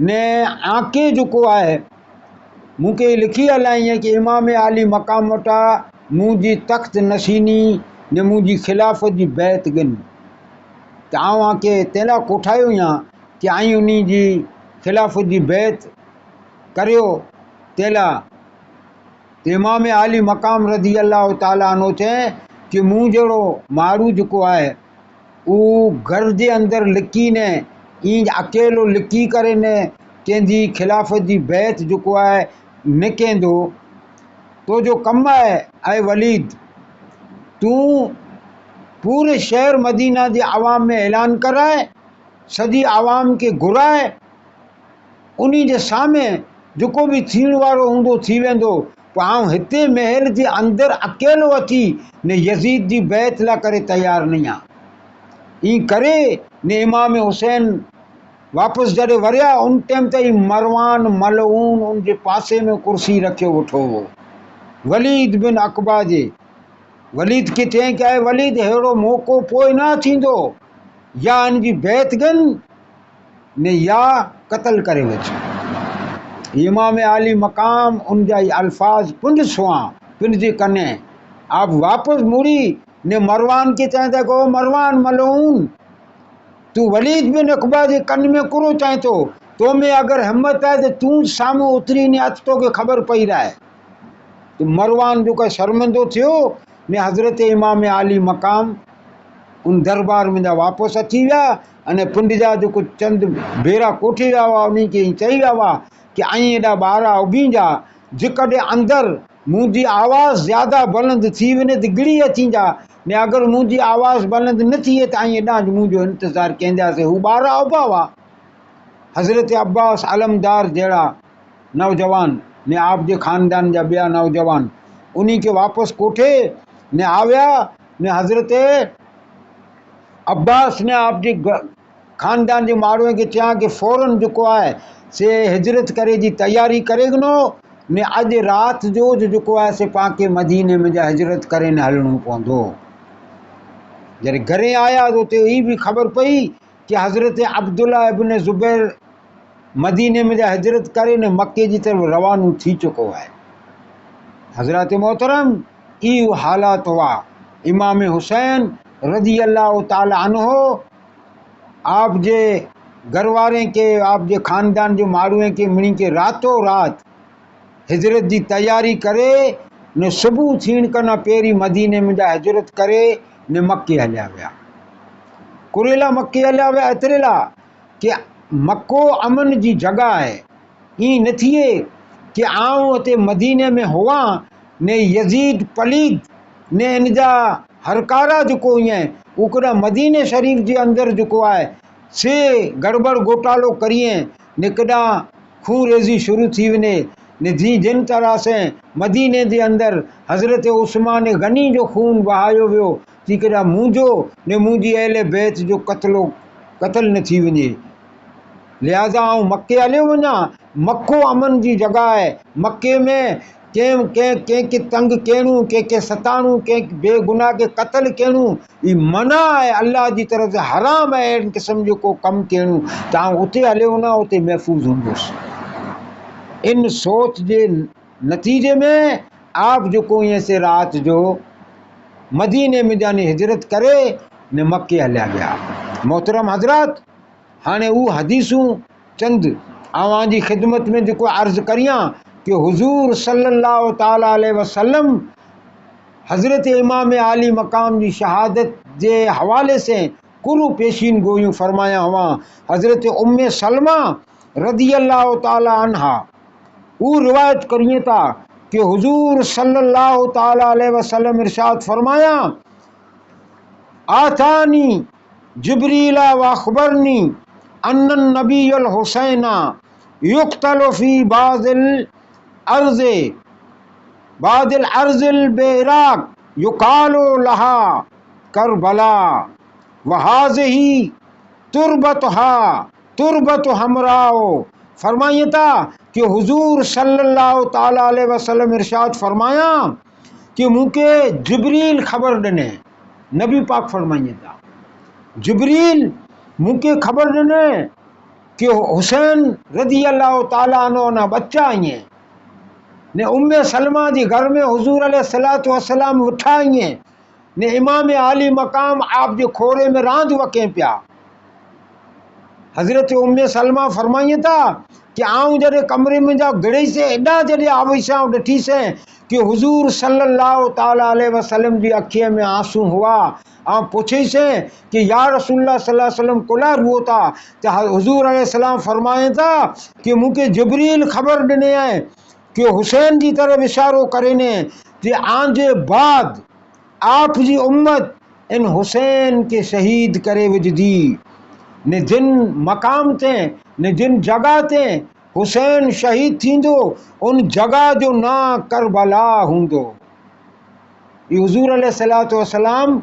ने आके जेको आहे मूंखे लिखी हलाईं कि इमाम आली मक़ाम वटां मुंहिंजी तख़्त नशीनी ने मुंहिंजी ख़िलाफ़त जी बैत गिन त आउं आके तंहिं लाइ कोठायो या कि आई उन जी ख़िलाफ़त जी बैत करियो तंहिं लाइ। त इमाम आली मक़ाम रज़ी अल्लाह ताला अन्हु चए कि मूं जहिड़ो माण्हू जेको आहे उहो घर जे अंदरि लिकी न ईअं अकेलो लिकी करे न कंहिंजी ख़िलाफ़त जी बैत जेको आहे न कंदो। तो जो कमु आहे ऐं वलीद तूं पूरे शहर मदीना जे आवाम में ऐलान कराए सॼी आवाम खे घुराए उन्ही जे साम्हूं जेको बि थियण वारो हूंदो थी वेंदो। पोइ आउं हिते महल जे अंदरि अकेलो अची ने यज़ीद जी बैत लाइ करे तयारु न आहियां। ईअं करे ने इमाम हुसैन वापसि जॾहिं वरिया उन टाइम ताईं मरवान मलऊन उनजे पासे में कुर्सी रखियो वेठो हो वलीद बिन अक़बा जे। वलीद खे चयईं कि वलीद अहिड़ो मौक़ो पोइ न थींदो या हिन जी बैत गन ने या क़तल करे वठो। इमाम आली मक़ाम उन जा अल्फाज पिंड सुआ पिंड जे कने आप वापसि मुड़ी ने मरवान के चए था को मरवान मलऊन तू वलीद बिन अक़बा जे कन में कुरो चाहे तो में अगरि हिम्मत आहे त तूं साम्हूं उतरी ने अच तोखे ख़बर पई रहे। तो मरवान जो का शर्मिंदो थियो ने हज़रत इमाम आली मक़ाम उन दरबार में जा वापसि अची विया अने पिंड जा जेको चंद भेरा कोठे विया हुआ उन्ही खे चई विया हुआ कि आई एॾा ॿार उभी जा जेकॾहिं अंदरि मुंहिंजी आवाज़ ज़्यादा बुलंद थी वञे त गिड़ी अची जा ने अगरि मुंहिंजी आवाज़ बुलंद न थिए त आई एॾा मुंहिंजो इंतज़ारु कंदासीं। हू ॿार उभा हुआ। हज़रत अब्बास अलमदार जहिड़ा नौजवान ने आप जे ख़ानदान जा ॿिया नौजवान उन्ही खे वापसि कोठे ने आविया ने हज़रत अब्बास ने आप जे ख़ानदान जे माण्हूअ खे चयां कि फ़ौरन जेको आहे से हिजरत करे जी तयारी करे गिनो ने अॼु राति जो जेको आहे से पाण मदीने में जा हिजरत करे न हलणो पवंदो। जॾहिं घरे आया त उते ही बि ख़बर पई कि हज़रत अब्दुल्ला इब्न ज़ुबैर मदीने में जा हिजरत करे ने मके जी तरफ़ रवानो थी चुको आहे। हज़रत मोहतरम इहो हालात हुआ। इमाम हुसैन रज़ी अल्लाह ताला अन्हो आप जे घर वारे के आप जे ख़ानदान जे माण्हूअ खे मिणी के रातो राति हिजरत जी तयारी करे ने सुबुह थियण खां पहिरीं मदीने में जा हिजरत करे ने मके हलिया विया। कुरेला मके हलिया विया एतिरे लाइ कि मको अमन जी जॻह आहे। ईअं न थिए कि आउं हुते मदीने में हुआ ने यज़ीद पलीद ने इन जा हरकारा जेको ईअं उकड़ा मदीने शरीफ़ जे अंदरि जेको आहे से गड़बड़ घोटालो करिए ने कॾां खून रेज़ी शुरू थी वञे ने जिन तरह से मदीने जे अंदरि हज़रत उस्मान गनी जो खून बहायो वियो थी कॾां मुंहिंजो ने मुंहिंजी अहले बैत जो क़तल न थी वञे। लिहाज़ा आउं मके हलियो वञा। मको अमन जी जॻह आहे। मके में कंहिंखे तंग करणु कंहिंखे सताणु कंहिं बेगुनाह खे क़तल करणु ही मना आहे। अल्लाह जी तरफ़ से हराम आहे अहिड़े क़िस्म जो को कमु करणु। त आउं उते हलियो वञा उते महफ़ूज़ हूंदुसि। इन सोच जे नतीजे में आप जेको ईअं से राति जो मदीने में जाने हिजरत करे ने मके हलिया विया। मोहतरम हज़रात हाणे उहो हदीसूं चंद अवां जी ख़िदमत में जेको अर्ज़ु करियां कि हुज़ूर सल्लल्लाहु ताला अलैहि वसल्लम हज़रत इमाम आली मक़ाम जी शहादत जे हवाले से कुरु पेशीन गोयूं फरमाया हुआ। हज़रत उम्मे सलमा रज़ी अल्लाह ताला अन्हा वो रिवायत करिए था कि हुजूर सल्लल्लाहु ताला अलैहि वसल्लम इरशाद फरमाया, आतानी जिब्रीला व अखबरनी अन्नन नबील हुसैना युक्तल फी बादिल अर्जिल बेराक युकालो लहा करबला वहाज़ही तुरबत हमराओ। फरमाइए था कि हुजूर सल्लल्लाहु ताला अलैहि वसल्लम इरशाद फरमाया कि मुके जिब्रील खबर ॾिने। नबी पाक फरमाइए था जिब्रील मुके खबर ॾिने कि हुसैन रदी अल्लाह ताला अन्हु ना बच्चा आइए ने उम्मे सलमा जी घर में हुजूर अलैहिस्सलातु वस्सलाम उठा आइए ने इमाम आली मकाम आप जो खोरे में रांद वकें पिया। हजरत उम्मे सलमा फरमाइए था कि आऊं जॾहिं कमरे में जा गिड़ई से एॾा जॾहिं आविशां ॾिठी से कि हुजूर सल्लल्लाहु ताला अलैहि वसल्लम जी अखीअ में आंसू हुआ। आऊं पुछी से कि या रसूलल्लाह सल्लल्लाहु अलैहि वसल्लम कोला रुओ था त हुजूर अलैहिस्सलाम फरमाए था कि मूंखे जिब्रील ख़बर ॾिने आहे कि हुसैन जी तरफ़ इशारो करे ने कि आंजे बाद आप जी उम्मत इन हुसैन के शहीद करे विझदी ने जिन मकाम ते ने जिन जगह ते हुसैन शहीद थींदो उन जगह जो ना करबला हूंदो। ये हुजूर अलैहिस्सलातु वस्सलाम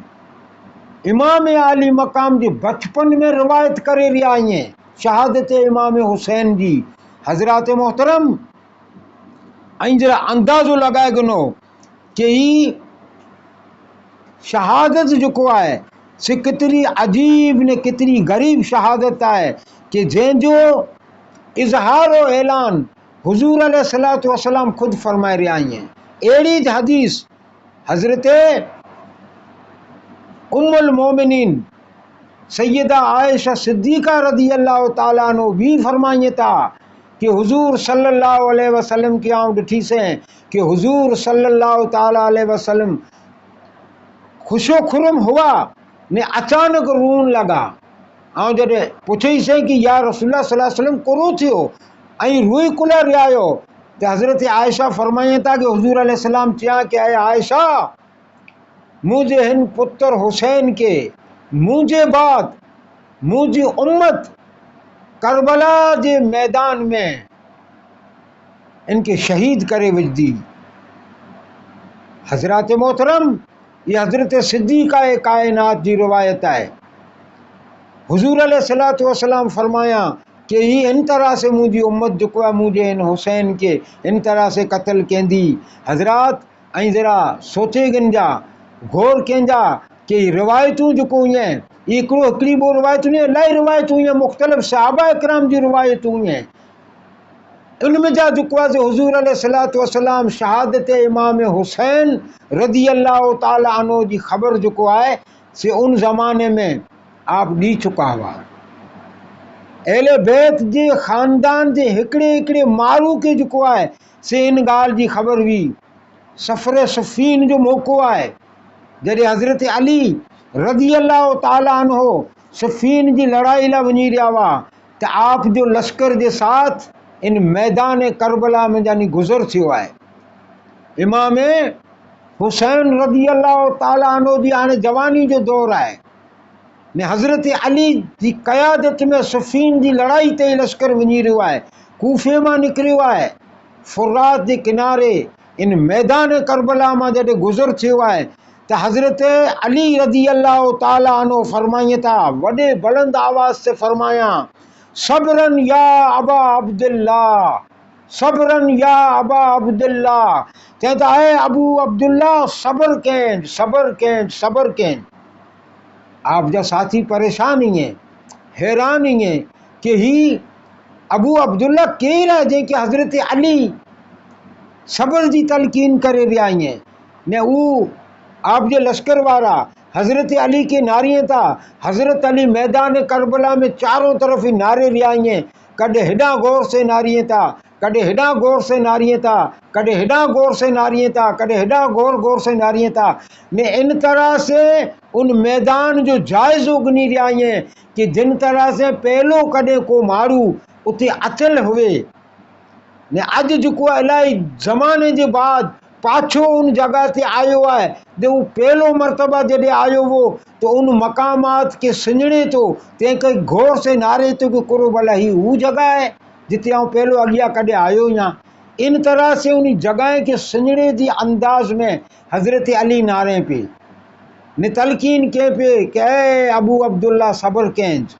इमाम आली मकाम जी बचपन में रिवायत करे रहा आइए शहादत इमाम हुसैन जी। हजरात मोहतरम ऐं जरा अंदाज़ो लगाए गिनो कि ही शहादत जो है से कितनी अजीब ने कितनी गरीब शहादत है कि जंहिंजो इजहार और ऐलान हुजूर अलैहिस्सलातु वस्सलाम खुद फरमाए रहा आइए। अहिड़ी हदीस हजरत उम्मुल मोमिनीन सैयदा आयशा सिद्दीका रदी अल्लाह ताला अन्हा भी फरमाइए था कि हुजूर सल्लल्लाहु अलैहि वसल्लम की आऊं ॾिठी से कि हुजूर सल्लल्लाहु ताला अलैहि वसल्लम खुशो खुरम हुआ ने अचानक रोन लगा। ऐं जॾहिं पुछई से कि या रसूलुल्लाह सल्लल्लाहु अलैहि वसल्लम कोरो थियो ऐं रोई कुला रियायो त हज़रत आयशा फरमाइए था कि हुजूर अलैहिस्सलाम चया कि अय आयशा मुझे हिन पुत्र हुसैन के मुझे बाद मुझी उम्मत करबला के मैदान में इनके शहीद करे विझदी। हजरत मोहतरम ये हजरत सिद्दीका कायनात की रिवायत है। हुजूर अलैहिस्सलातु वस्सलाम फरमाया कि ही इन तरह से मुझी उम्मत जो है मुझे इन हुसैन के इन तरह से कत्ल केंदी। हजरात ऐं जरा सोचे गिनजा गौर केंजा कि रिवायतूं जो हैं हिकिड़ी ॿ रिवायतूं नहीं इलाही रिवायतूं हैं मुख़्तलिफ़ सहाबा इकराम जी रिवायतूं हैं। इनमें जा जो है हुजूर अलैहिस्सलातु वस्सलाम शहादत इमाम हुसैन रदी अल्लाह ताला अन्हु जी ख़बर जो है से उन ज़माने में आप दी चुका हुआ। अहले बैत जे ख़ानदान जे हिकिड़े हिकिड़े मारू के जो है से इन गाल जी ख़बर हुई। सफ़र सफ़ीन जो मौक़ो है जॾहिं हज़रत अली रदी अल्लाह ताला अन्हु सफ़ीन जी लड़ाई ला वञी रहा हुआ तो आप जो लश्कर के साथ इन मैदान करबला में यानी गुज़र थियो है। इमाम हुसैन रदी अल्लाह ताला अन्हु जी हाणे जवानी जो दौर है ने हज़रत अली की क़यादत में सफ़ीन की लड़ाई ते लश्कर वञी रहियो है। कूफे में निकिरियो है फुरात के किनारे इन मैदान करबला में जॾहिं गुज़र थियो है तो हज़रत अली रदी अल्लाह ताला अन्हु फरमाइए था वॾे बुलंद आवाज़ से फरमाया सब्रन या अबा अब्दुल्ला सब्रन या अबा अब्दुल्ला। चवंदा है अबू अब्दुल्ला सब्र कं सब्र कं सब्र कं। आप जा साथी परेशान ही हैं हैरान ही हैं कि ही अबू अब्दुल्ला केर है जैसे हज़रत अली सब्र की तलकीन करे रहा हैं ने वो आप जे लश्कर वारा हज़रत अली के नारिए था। हज़रत अली मैदान करबला में चारों तरफ ही नारे रहा हैं कॾहिं हेॾा गौर से नारिए था कॾहिं हेॾा गौर से नारिए था कॾहिं हेॾा गौर से नारिए था कॾहिं हेॾा गौर से नारिए था ने इन तरह से उन मैदान जो जायज़ो गिनी रहा हैं कि जिन तरह से पहलो कॾहिं को मारू उते अचल हुए ने अज जो इलाही ज़माने के बाद पाछो उन जगह ते आयो है दे वो पहलो मरतबा जॾहिं आयो वो तो उन मकामात के सुञणे तो ते कई गौर से नारे तो कि करो भला ही वो जगह है जिते आऊं पहलो अगिया कदे आयो या इन तरह से उन जगह के सुञणे जी अंदाज में हजरत अली नारे पे ने तलकीन के पे के अबू अब्दुल्ला सबर केंज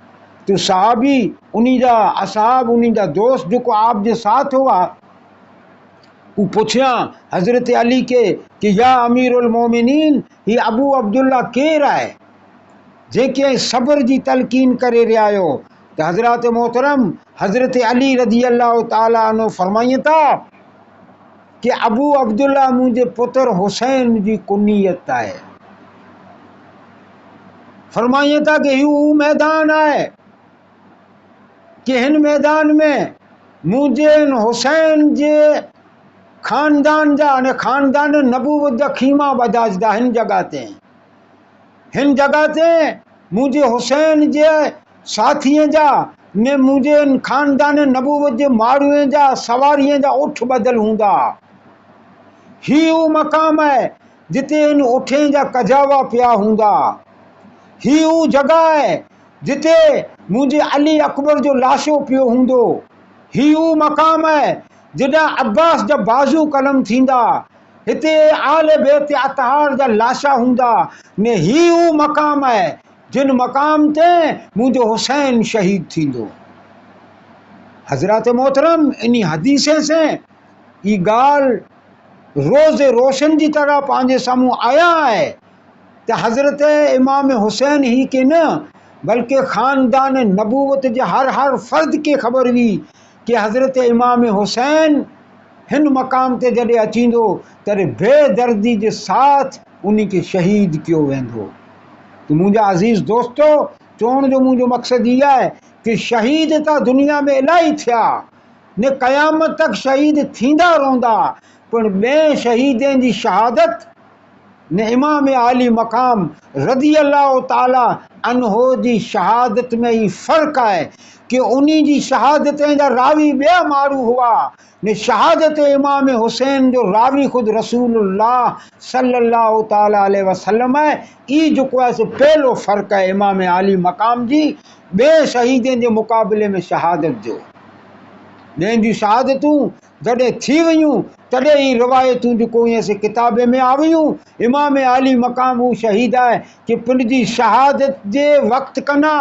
तो साहबी उन्हीं जा असहाब उन्हीं जा दोस्त जो आप जे साथ हुआ वो पुछिया हजरत अली के कि या अमीरुल मोमिनीन ही अबू अब्दुल्ला केर है जेके सबर जी तलकीन करे रहा हो तो हजरत मोहतरम हजरत अली रजी अल्लाह ताला अन्हु फरमाइए था कि अबू अब्दुल्ला मुझे पुत्र हुसैन जी कुनियत है फरमाइए था कि यू मैदान है कि हिन मैदान में मुझे हुसैन जे खानदान जा ने खानदान नबूवत जा खीमा बजाजदा हिन जगह ते मुझे हुसैन जे साथियों जा ने मुझे खानदान नबूवत जे माड़ुए जा सवारियों जा उठ बदल हुंदा ही वो मकाम है जिते इन उठे जा कजावा पिया हुंदा ही वो जगह है जिते मुझे अली अकबर जो लाशो पियो हुंदो ही वो मकाम है जॾहिं अब्बास जा बाजू कलम थींदा हिते आले बेत अतहार जा लाशा हुंदा ने ही वो मकाम है जिन मकाम ते मुझे हुसैन शहीद थींदो हजरत मोहतरम इन हदीसे से ये गाल रोज़ रोशन की तरह पांजे सामू आया है तो हजरत इमाम हुसैन ही के न बल्कि खानदान नबूवत जे हर फर्द के खबर हुई कि हजरत इमाम हुसैन हिन मकाम ते जॾहिं अचींदो तॾहिं बेदर्दी के साथ उन्हीं के शहीद कियो वेंदो तो मुझा अजीज दोस्तों चवण जो मुझो मकसद यह है कि शहीद त दुनिया में इलाही थिया ने क़यामत तक शहीद थींदा रहंदा पर ॿिए शहीदनि जी शहादत ने इमाम आली मकाम रदी अल्लाह ताला अनहो जी शहादत में ही फ़र्क है कि उन्हीं जी शहादत जा रावी ॿिया माण्हू हुआ ने शहादत इमाम हुसैन जो रावी ख़ुद रसूलुल्लाह सल्लल्लाहु ताला अलैहि वसल्लम है ई जो है सो पहलो फ़र्क है इमाम आली मकाम जी ॿिए शहीदनि जे मुक़ाबले में शहादत जो ॿियनि जी शहादतूं जॾहिं थी वियूं तॾहिं ही रिवायतूं जेको ईअं से किताबे में आ वियूं इमाम आली मकाम हू शहीद है कि पंहिंजी शहादत जे वक़्त कना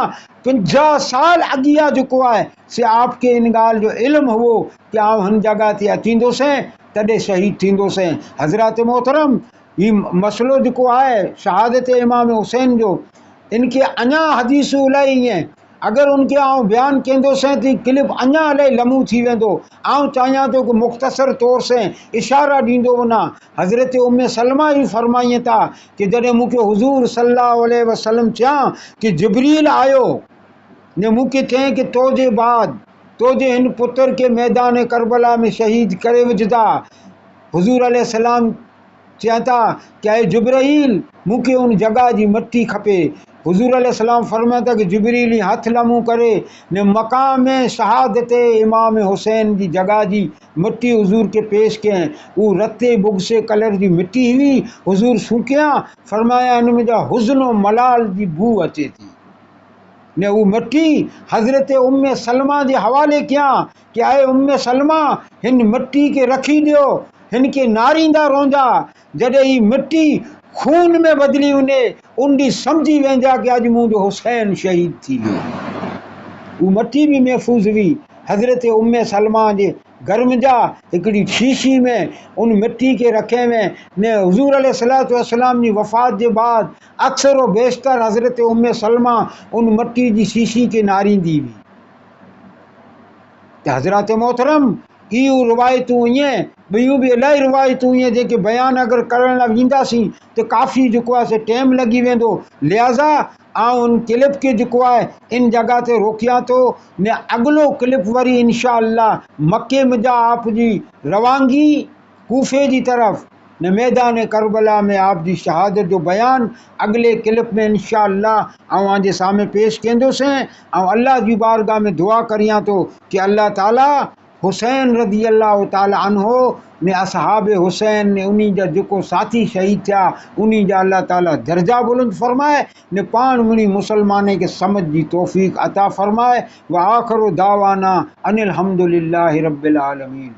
50 साल अॻियां जेको आहे से आपके इन ॻाल्हि जो इल्मु हुओ कि आउं हिन जॻह ते अचींदुसि तॾहिं शहीद थींदुसि हज़रत मोहतरम ही मसइलो जेको आहे शहादत इमाम हुसैन जो इनके अञा हदीसूं इलाही ईअं अगर उनके आउं बयान कंदुसि तो क्लिप अञा इलाही लम्बो थी वेंदो आउं चाहियां थो कि मुख़्तसर तौर से इशारा ॾींदो वञा हज़रत उम्मे सलमा ही फरमाइनि था कि जॾहिं मूंखे हुज़ूर सल्लल्लाहु अलैहि वसल्लम चयां कि जिब्रील आयो ने मूंखे चयईं कि तोजे बाद तोजे हिन पुत्र के मैदान करबला में शहीद करे विझदा हुज़ूर अलैहि सलाम चया था कि ऐं जिब्राईल मूंखे उन जगह जी मट्टी खपे हुज़ूर अलैहिस्सलाम फरमाया था कि जिब्रील ही हथ लम्बो करे ने मकाम शहादत इमाम हुसैन की जगह जी मिट्टी हुज़ूर के पेश कयं वो रते बुगसे कलर की मिट्टी हुई हुज़ूर सूकिया फरमाया इन में जा हुज़्न मलाल की बू अचे थी ने वो मिट्टी हज़रत उम्मे सलमा के हवाले किया कि आए उम्मे सलमा हिन मिट्टी के रखी दियो हिन के नारींदा रोंदा जॾहिं ही मिट्टी खून में बदली वञे उनकी समझी वेंदा कि अॼु मुंहिंजो हुसैन शहीद थी वियो वो मट्टी भी महफूज़ हुई हज़रत उम्मे सलमा जे घर में जा हिकिड़ी शीशी में उन मिट्टी के रखे में ने हुज़ूर अलैहिस्सलातु वस्सलाम जी वफ़ात के बाद अक्सर व बेशतर हज़रत उम्मे सलमा उन मिट्टी की शीशी के नारींदी हुई तो हज़रत मोहतरम इहो रिवायतूं ईअं ॿियूं बि इलाही रिवायतूं ईअं जेके बयान अगरि करण लाइ वेंदासीं त काफ़ी जेको आहे से टाइम लॻी वेंदो लिहाज़ा आउं उन क्लिप के जेको आहे इन जॻह ते रोकियां थो ने अॻिलो क्लिप वरी इंशा अल्लाह मके में जा आप जी रवानगी कूफे जी तरफ़ ने मैदान करबला में आप जी शहादत जो बयान अगले क्लिप में इंशा अल्लाह आउं जे सामने पेश कंदुसि ऐं अल्लाह जी बारगाह में दुआ करियां थो कि अल्लाह ताला हुसैन रज़ी अल्लाह ताला अन्हो ने असहाब हुसैन ने उन्हीं जा जेको साथी शहीद थिया उन्हीं जा अल्लाह ताला दर्जा बुलंद फरमाए ने पाण मुनी मुसलमाने के समझ जी तौफीक अता फरमाए। व आखिर दावाना अनिल हम्दुलिल्लाहि रब्बिल आलमीन।